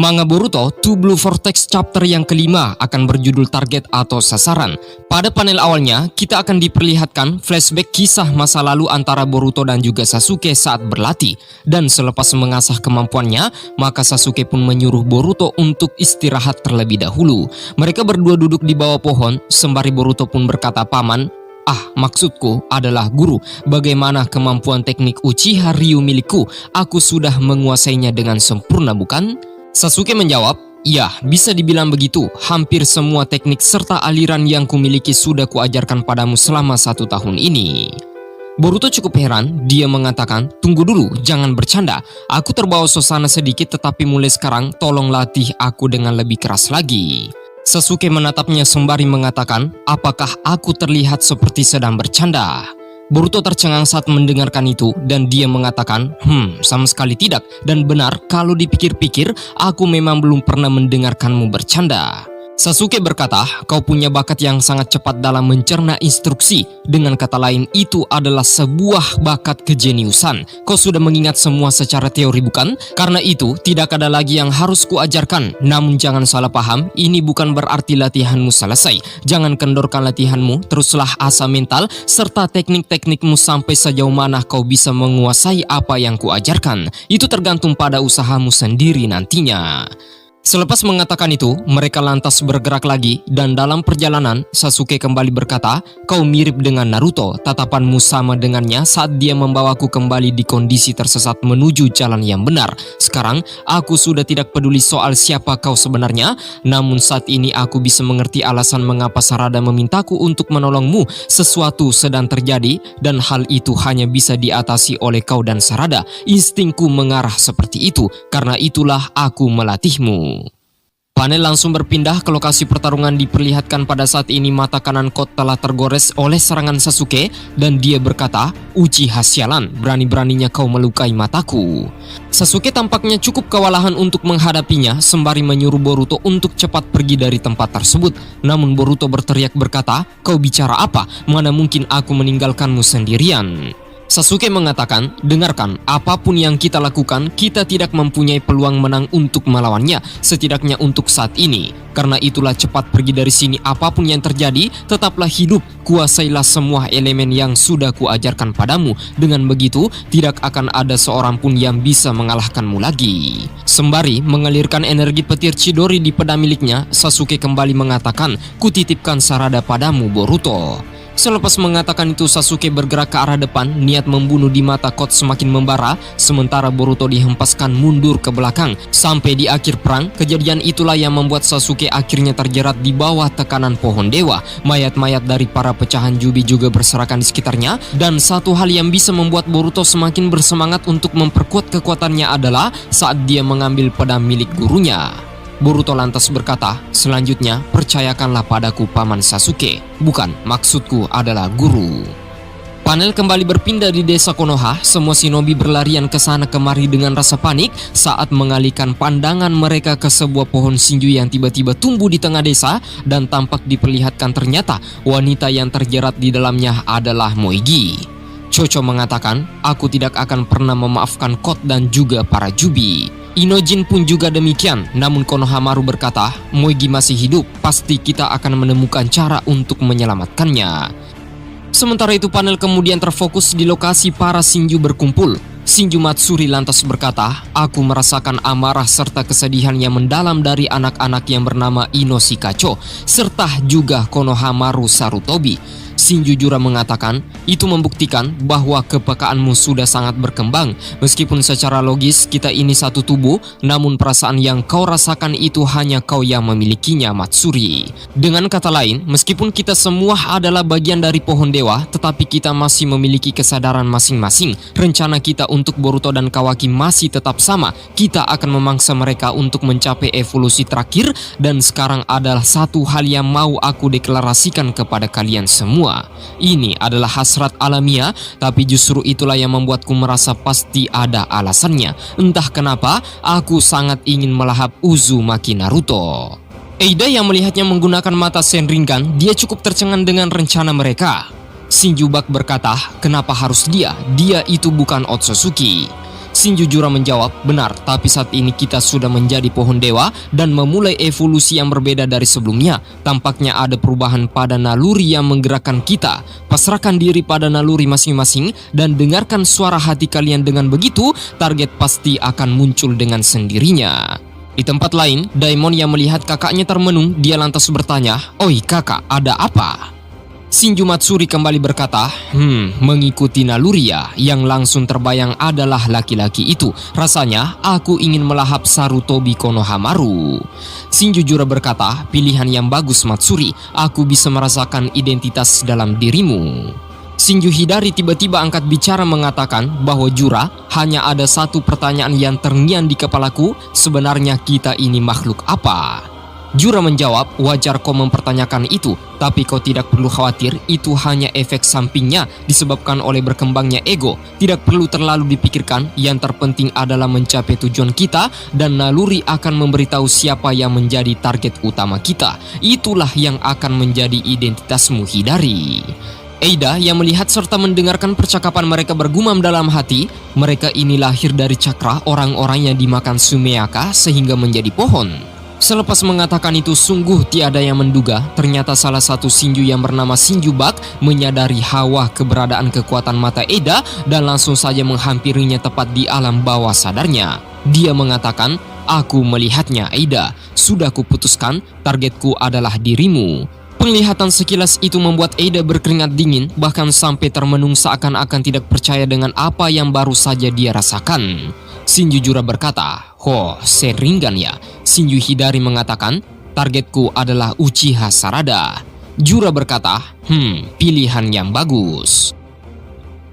Manga Boruto To Blue Vortex chapter yang kelima akan berjudul Target atau Sasaran. Pada panel awalnya, kita akan diperlihatkan flashback kisah masa lalu antara Boruto dan juga Sasuke saat berlatih. Dan selepas mengasah kemampuannya, maka Sasuke pun menyuruh Boruto untuk istirahat terlebih dahulu. Mereka berdua duduk di bawah pohon, sembari Boruto pun berkata, "Paman, maksudku adalah guru, bagaimana kemampuan teknik Uchiha Ryu milikku? Aku sudah menguasainya dengan sempurna, bukan?" Sasuke menjawab, "Ya, bisa dibilang begitu. Hampir semua teknik serta aliran yang kumiliki sudah kuajarkan padamu selama 1 tahun ini." Boruto cukup heran, dia mengatakan, "Tunggu dulu, jangan bercanda. Aku terbawa suasana sedikit, tetapi mulai sekarang tolong latih aku dengan lebih keras lagi." Sasuke menatapnya sembari mengatakan, "Apakah aku terlihat seperti sedang bercanda?" Boruto tercengang saat mendengarkan itu dan dia mengatakan, sama sekali tidak. Dan benar, kalau dipikir-pikir, aku memang belum pernah mendengarkanmu bercanda." Sasuke berkata, "Kau punya bakat yang sangat cepat dalam mencerna instruksi. Dengan kata lain, itu adalah sebuah bakat kejeniusan. Kau sudah mengingat semua secara teori, bukan? Karena itu, tidak ada lagi yang harus kuajarkan. Namun jangan salah paham, ini bukan berarti latihanmu selesai. Jangan kendorkan latihanmu, teruslah asah mental serta teknik-teknikmu sampai sejauh mana kau bisa menguasai apa yang kuajarkan. Itu tergantung pada usahamu sendiri nantinya." Selepas mengatakan itu, mereka lantas bergerak lagi dan dalam perjalanan, Sasuke kembali berkata, "Kau mirip dengan Naruto, tatapanmu sama dengannya saat dia membawaku kembali di kondisi tersesat menuju jalan yang benar. Sekarang, aku sudah tidak peduli soal siapa kau sebenarnya, namun saat ini aku bisa mengerti alasan mengapa Sarada memintaku untuk menolongmu. Sesuatu sedang terjadi dan hal itu hanya bisa diatasi oleh kau dan Sarada. Instingku mengarah seperti itu, karena itulah aku melatihmu." Panel langsung berpindah ke lokasi pertarungan. Diperlihatkan pada saat ini mata kanan Kot telah tergores oleh serangan Sasuke dan dia berkata, "Uchiha sialan, berani-beraninya kau melukai mataku." Sasuke tampaknya cukup kewalahan untuk menghadapinya sembari menyuruh Boruto untuk cepat pergi dari tempat tersebut. Namun Boruto berteriak berkata, "Kau bicara apa? Mana mungkin aku meninggalkanmu sendirian?" Sasuke mengatakan, "Dengarkan, apapun yang kita lakukan, kita tidak mempunyai peluang menang untuk melawannya, setidaknya untuk saat ini. Karena itulah cepat pergi dari sini, apapun yang terjadi, tetaplah hidup, kuasailah semua elemen yang sudah kuajarkan padamu. Dengan begitu, tidak akan ada seorang pun yang bisa mengalahkanmu lagi." Sembari mengalirkan energi petir Chidori di pedang miliknya, Sasuke kembali mengatakan, "Kutitipkan Sarada padamu, Boruto." Selepas mengatakan itu, Sasuke bergerak ke arah depan, niat membunuh di mata Kot semakin membara, sementara Boruto dihempaskan mundur ke belakang. Sampai di akhir perang, kejadian itulah yang membuat Sasuke akhirnya terjerat di bawah tekanan pohon dewa. Mayat-mayat dari para pecahan Jubi juga berserakan di sekitarnya, dan satu hal yang bisa membuat Boruto semakin bersemangat untuk memperkuat kekuatannya adalah saat dia mengambil pedang milik gurunya. Boruto lantas berkata, "Selanjutnya, percayakanlah padaku, Paman Sasuke. Bukan, maksudku adalah guru." Panel kembali berpindah di desa Konoha. Semua shinobi berlarian ke sana kemari dengan rasa panik saat mengalihkan pandangan mereka ke sebuah pohon shinju yang tiba-tiba tumbuh di tengah desa dan tampak diperlihatkan ternyata wanita yang terjerat di dalamnya adalah Moigi. Chocho mengatakan, "Aku tidak akan pernah memaafkan Kot dan juga para Jubi." Inojin pun juga demikian, namun Konohamaru berkata, "Moigi masih hidup, pasti kita akan menemukan cara untuk menyelamatkannya." Sementara itu panel kemudian terfokus di lokasi para Shinju berkumpul. Shinju Matsuri lantas berkata, "Aku merasakan amarah serta kesedihan yang mendalam dari anak-anak yang bernama Ino Shikacho, serta juga Konohamaru Sarutobi." Shinju Jura mengatakan, "Itu membuktikan bahwa kepekaanmu sudah sangat berkembang. Meskipun secara logis kita ini satu tubuh, namun perasaan yang kau rasakan itu hanya kau yang memilikinya, Matsuri. Dengan kata lain, meskipun kita semua adalah bagian dari pohon dewa, tetapi kita masih memiliki kesadaran masing-masing. Rencana kita untuk Boruto dan Kawaki masih tetap sama. Kita akan memangsa mereka untuk mencapai evolusi terakhir, dan sekarang adalah satu hal yang mau aku deklarasikan kepada kalian semua. Ini adalah hasrat alamiah, tapi justru itulah yang membuatku merasa pasti ada alasannya. Entah kenapa, aku sangat ingin melahap Uzumaki Naruto." Eida yang melihatnya menggunakan mata Senringan, dia cukup tercengang dengan rencana mereka. Shinju Bak berkata, "Kenapa harus dia? Dia itu bukan Otsutsuki." Shinju Jura menjawab, benar, tapi saat ini kita sudah menjadi pohon dewa dan memulai evolusi yang berbeda dari sebelumnya. Tampaknya ada perubahan pada naluri yang menggerakkan kita. Pasrahkan diri pada naluri masing-masing dan dengarkan suara hati kalian. Dengan begitu, target pasti akan muncul dengan sendirinya. Di tempat lain, Daimon yang melihat kakaknya termenung, dia lantas bertanya, "Oi kakak, ada apa?" Shinju Matsuri kembali berkata, mengikuti naluri ya. Yang langsung terbayang adalah laki-laki itu. Rasanya aku ingin melahap Sarutobi Konohamaru. Shinju Jura berkata, pilihan yang bagus Matsuri. Aku bisa merasakan identitas dalam dirimu. Shinju Hidari tiba-tiba angkat bicara mengatakan bahwa Jura, hanya ada satu pertanyaan yang terngiang di kepalaku. Sebenarnya kita ini makhluk apa? Jura menjawab, wajar kau mempertanyakan itu, tapi kau tidak perlu khawatir, itu hanya efek sampingnya disebabkan oleh berkembangnya ego. Tidak perlu terlalu dipikirkan, yang terpenting adalah mencapai tujuan kita dan naluri akan memberitahu siapa yang menjadi target utama kita. Itulah yang akan menjadi identitasmu Hidari. Eida yang melihat serta mendengarkan percakapan mereka bergumam dalam hati, mereka ini lahir dari cakra orang-orang yang dimakan Sumeaka sehingga menjadi pohon. Selepas mengatakan itu sungguh tiada yang menduga, ternyata salah satu Shinju yang bernama Shinju Bak menyadari hawa keberadaan kekuatan mata Eida dan langsung saja menghampirinya tepat di alam bawah sadarnya. Dia mengatakan, aku melihatnya Eida, sudah kuputuskan targetku adalah dirimu. Penglihatan sekilas itu membuat Eida berkeringat dingin, bahkan sampai termenung seakan-akan tidak percaya dengan apa yang baru saja dia rasakan. Shinju Jura berkata, Sharingan ya. Shinju Hidari mengatakan, targetku adalah Uchiha Sarada. Jura berkata, pilihan yang bagus.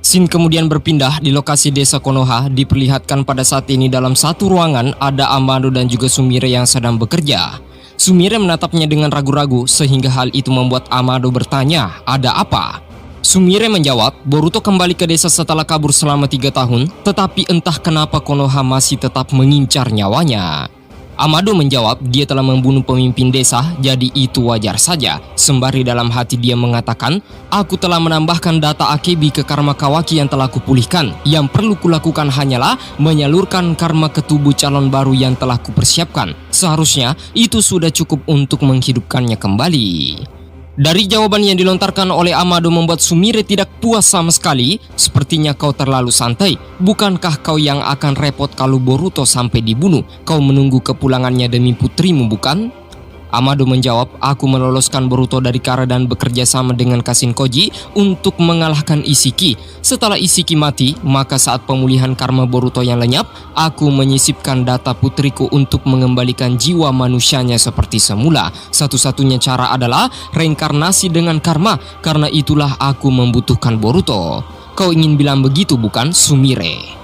Scene kemudian berpindah di lokasi desa Konoha. Diperlihatkan pada saat ini dalam satu ruangan ada Amado dan juga Sumire yang sedang bekerja. Sumire menatapnya dengan ragu-ragu sehingga hal itu membuat Amado bertanya, ada apa? Sumire menjawab, Boruto kembali ke desa setelah kabur selama 3 tahun, tetapi entah kenapa Konoha masih tetap mengincar nyawanya. Amado menjawab, dia telah membunuh pemimpin desa, jadi itu wajar saja. Sembari dalam hati dia mengatakan, aku telah menambahkan data Akebi ke karma Kawaki yang telah kupulihkan. Yang perlu kulakukan hanyalah menyalurkan karma ke tubuh calon baru yang telah kupersiapkan. Seharusnya itu sudah cukup untuk menghidupkannya kembali. Dari jawaban yang dilontarkan oleh Amado membuat Sumire tidak puas sama sekali. Sepertinya kau terlalu santai. Bukankah kau yang akan repot kalau Boruto sampai dibunuh? Kau menunggu kepulangannya demi putrimu, bukan? Amado menjawab, aku meloloskan Boruto dari Kara dan bekerja sama dengan Kashin Koji untuk mengalahkan Isshiki. Setelah Isshiki mati, maka saat pemulihan karma Boruto yang lenyap, aku menyisipkan data putriku untuk mengembalikan jiwa manusianya seperti semula. Satu-satunya cara adalah reinkarnasi dengan karma, karena itulah aku membutuhkan Boruto. Kau ingin bilang begitu, bukan, Sumire?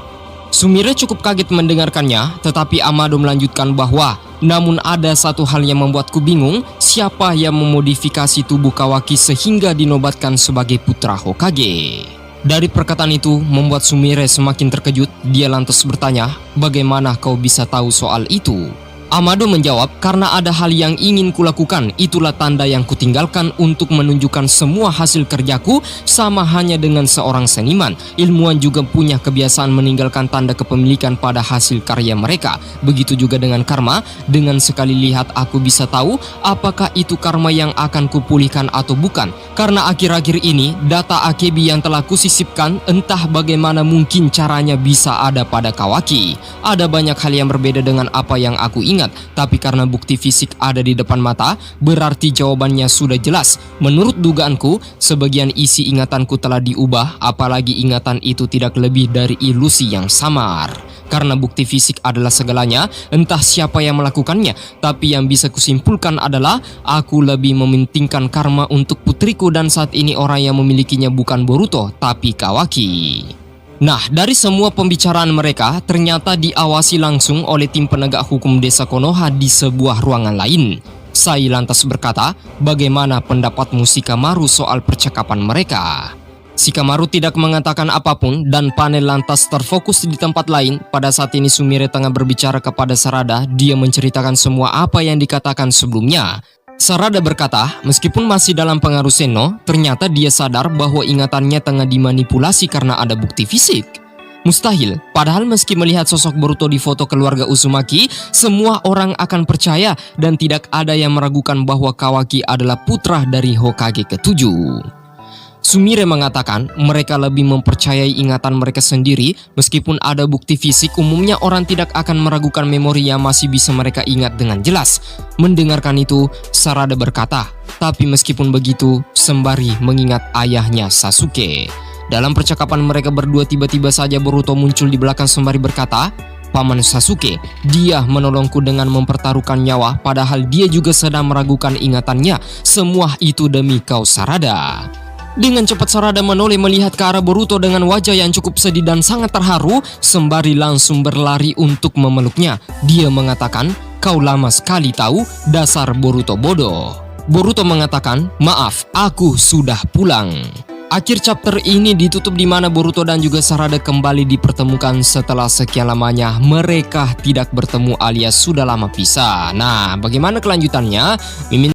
Sumire cukup kaget mendengarkannya, tetapi Amado melanjutkan bahwa namun ada satu hal yang membuatku bingung, siapa yang memodifikasi tubuh Kawaki sehingga dinobatkan sebagai putra Hokage? Dari perkataan itu membuat Sumire semakin terkejut. Dia lantas bertanya, bagaimana kau bisa tahu soal itu? Amado menjawab, karena ada hal yang ingin kulakukan, itulah tanda yang kutinggalkan untuk menunjukkan semua hasil kerjaku. Sama hanya dengan seorang seniman, ilmuwan juga punya kebiasaan meninggalkan tanda kepemilikan pada hasil karya mereka. Begitu juga dengan karma, dengan sekali lihat aku bisa tahu apakah itu karma yang akan kupulihkan atau bukan. Karena akhir-akhir ini data Akebi yang telah kusisipkan entah bagaimana mungkin caranya bisa ada pada Kawaki. Ada banyak hal yang berbeda dengan apa yang aku ingat. Tapi karena bukti fisik ada di depan mata, berarti jawabannya sudah jelas. Menurut dugaanku, sebagian isi ingatanku telah diubah, apalagi ingatan itu tidak lebih dari ilusi yang samar. Karena bukti fisik adalah segalanya, entah siapa yang melakukannya, tapi yang bisa kusimpulkan adalah aku lebih mementingkan karma untuk putriku dan saat ini orang yang memilikinya bukan Boruto, tapi Kawaki. Nah, dari semua pembicaraan mereka ternyata diawasi langsung oleh tim penegak hukum desa Konoha di sebuah ruangan lain. Sai lantas berkata, bagaimana pendapatmu Shikamaru soal percakapan mereka? Shikamaru tidak mengatakan apapun dan panel lantas terfokus di tempat lain. Pada saat ini Sumire tengah berbicara kepada Sarada, dia menceritakan semua apa yang dikatakan sebelumnya. Sarada berkata, meskipun masih dalam pengaruh Senno, ternyata dia sadar bahwa ingatannya tengah dimanipulasi karena ada bukti fisik. Mustahil, padahal meski melihat sosok Boruto di foto keluarga Uzumaki, semua orang akan percaya dan tidak ada yang meragukan bahwa Kawaki adalah putra dari Hokage ketujuh. Sumire mengatakan mereka lebih mempercayai ingatan mereka sendiri meskipun ada bukti fisik. Umumnya orang tidak akan meragukan memori yang masih bisa mereka ingat dengan jelas. Mendengarkan itu, Sarada berkata, tapi meskipun begitu, sembari mengingat ayahnya Sasuke. Dalam percakapan mereka berdua, tiba-tiba saja Boruto muncul di belakang sembari berkata, "Paman Sasuke, dia menolongku dengan mempertaruhkan nyawa padahal dia juga sedang meragukan ingatannya. Semua itu demi kau, Sarada." Dengan cepat Sarada menoleh melihat ke arah Boruto dengan wajah yang cukup sedih dan sangat terharu, sembari langsung berlari untuk memeluknya. Dia mengatakan, "Kau lama sekali tahu, dasar Boruto bodoh." Boruto mengatakan, "Maaf, aku sudah pulang." Akhir chapter ini ditutup di mana Boruto dan juga Sarada kembali dipertemukan setelah sekian lamanya mereka tidak bertemu alias sudah lama pisah. Nah, bagaimana kelanjutannya? Mimin